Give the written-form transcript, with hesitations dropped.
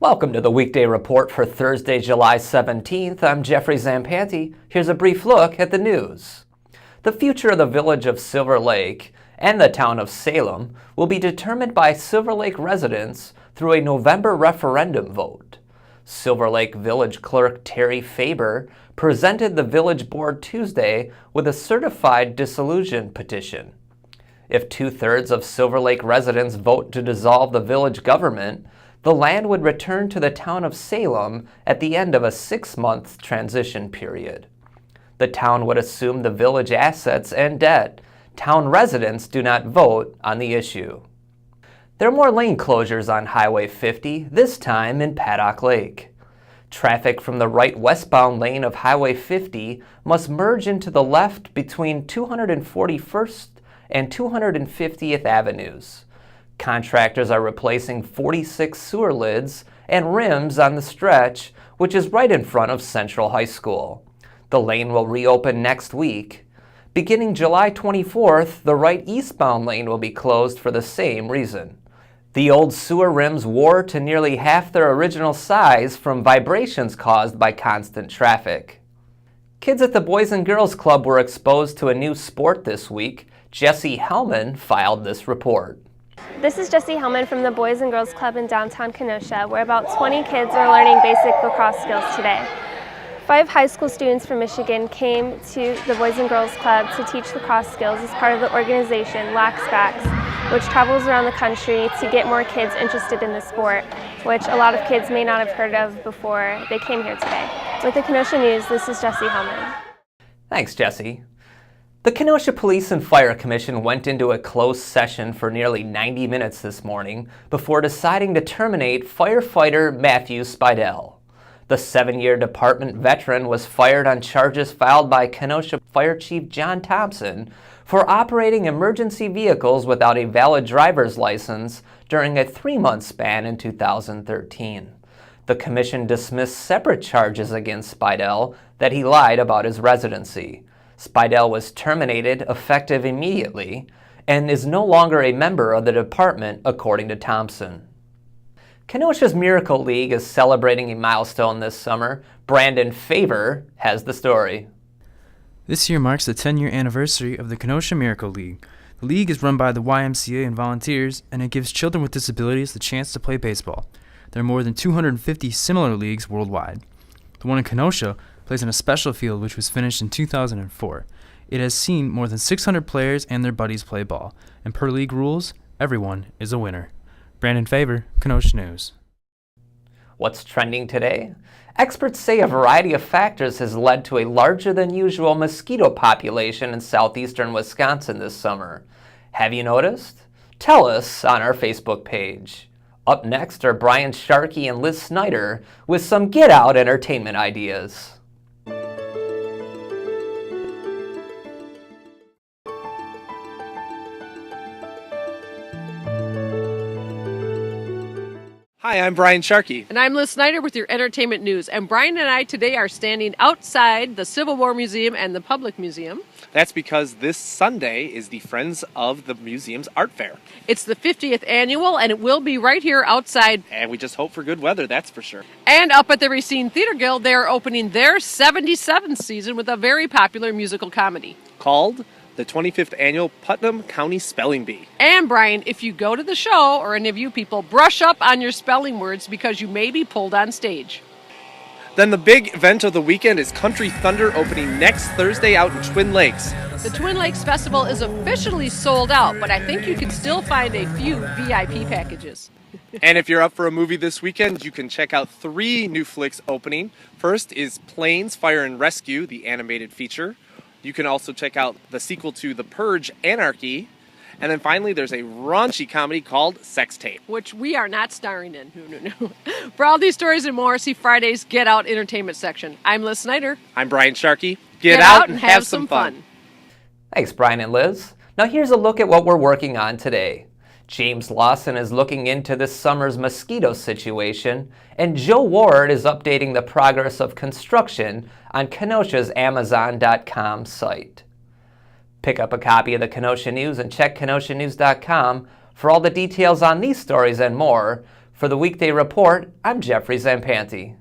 Welcome to the Weekday Report for Thursday, July 17th. I'm Jeffrey Zampanti. Here's a brief look at the news. The future of the village of Silver Lake and the town of Salem will be determined by Silver Lake residents through a November referendum vote. Silver Lake Village Clerk Terry Faber presented the village board Tuesday with a certified dissolution petition. If 2/3 of Silver Lake residents vote to dissolve the village government, the land would return to the town of Salem at the end of a 6-month transition period. The town would assume the village assets and debt. Town residents do not vote on the issue. There are more lane closures on Highway 50, this time in Paddock Lake. Traffic from the right westbound lane of Highway 50 must merge into the left between 241st and 250th Avenues. Contractors are replacing 46 sewer lids and rims on the stretch, which is right in front of Central High School. The lane will reopen next week. Beginning July 24th, the right eastbound lane will be closed for the same reason. The old sewer rims wore to nearly half their original size from vibrations caused by constant traffic. Kids at the Boys and Girls Club were exposed to a new sport this week. Jesse Hellman filed this report. This is Jesse Hellman from the Boys and Girls Club in downtown Kenosha, where about 20 kids are learning basic lacrosse skills today. 5 high school students from Michigan came to the Boys and Girls Club to teach lacrosse skills as part of the organization Lax Backs, which travels around the country to get more kids interested in the sport, which a lot of kids may not have heard of before they came here today. With the Kenosha News, this is Jesse Hellman. Thanks, Jesse. The Kenosha Police and Fire Commission went into a closed session for nearly 90 minutes this morning before deciding to terminate firefighter Matthew Spidell. The 7-year department veteran was fired on charges filed by Kenosha Fire Chief John Thompson for operating emergency vehicles without a valid driver's license during a 3-month span in 2013. The commission dismissed separate charges against Spidell that he lied about his residency. Spidell was terminated effective immediately and is no longer a member of the department, according to Thompson. Kenosha's Miracle League is celebrating a milestone this summer. Brandon Faber has the story. This year marks the 10-year anniversary of the Kenosha Miracle League. The league is run by the YMCA and volunteers, and it gives children with disabilities the chance to play baseball. There are more than 250 similar leagues worldwide. The one in Kenosha plays in a special field which was finished in 2004. It has seen more than 600 players and their buddies play ball, and per league rules, everyone is a winner. Brandon Faber, Kenosha News. What's trending today? Experts say a variety of factors has led to a larger than usual mosquito population in southeastern Wisconsin this summer. Have you noticed? Tell us on our Facebook page. Up next are Brian Sharkey and Liz Snyder with some get-out entertainment ideas. Hi, I'm Brian Sharkey. And I'm Liz Snyder with your entertainment news. And Brian and I today are standing outside the Civil War Museum and the Public Museum. That's because this Sunday is the Friends of the Museum's Art Fair. It's the 50th annual, and it will be right here outside. And we just hope for good weather, that's for sure. And up at the Racine Theater Guild, they are opening their 77th season with a very popular musical comedy Called the 25th Annual Putnam County Spelling Bee. And Brian, if you go to the show, or any of you people, brush up on your spelling words because you may be pulled on stage. Then the big event of the weekend is Country Thunder opening next Thursday out in Twin Lakes. The Twin Lakes Festival is officially sold out, but I think you can still find a few VIP packages. And if you're up for a movie this weekend, you can check out 3 new flicks opening. First is Planes, Fire and Rescue, the animated feature. You can also check out the sequel to The Purge, Anarchy. And then finally, there's a raunchy comedy called Sex Tape, which we are not starring in. No. For all these stories and more, see Friday's Get Out Entertainment section. I'm Liz Snyder. I'm Brian Sharkey. Get out and have some fun. Thanks, Brian and Liz. Now here's a look at what we're working on today. James Lawson is looking into this summer's mosquito situation, and Joe Ward is updating the progress of construction on Kenosha's Amazon.com site. Pick up a copy of the Kenosha News and check KenoshaNews.com for all the details on these stories and more. For the Weekday Report, I'm Jeffrey Zampanti.